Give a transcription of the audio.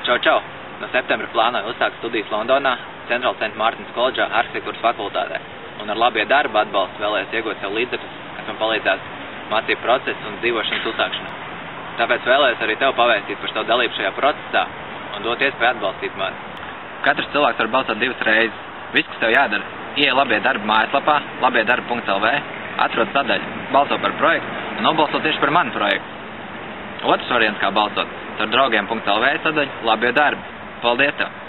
Čau! No septembra plānoju uzsākt studijas Londonā, Central St. Martins koledžā, arhitektūras fakultātē. Un ar labie darba atbalstu vēlējos iegūt sev līdzekļus, kas man palīdzēs mācību procesu un dzīvošanas uzsākšanā. Tāpēc vēlējos arī tev pavēstīt par savu dalību šajā procesā un dot iespēju atbalstīt mani. Katrs cilvēks var balsot 2 reizes. Viss, kas tev jādara, ieej labie darba mājaslapā, labiedarba.lv, atrod sadaļu, balso par projektu un nobalso tieši par manu projektu. Otrs variants, kā balsot, ar draugiem.lv sadaļu labie darbi. Paldies tev!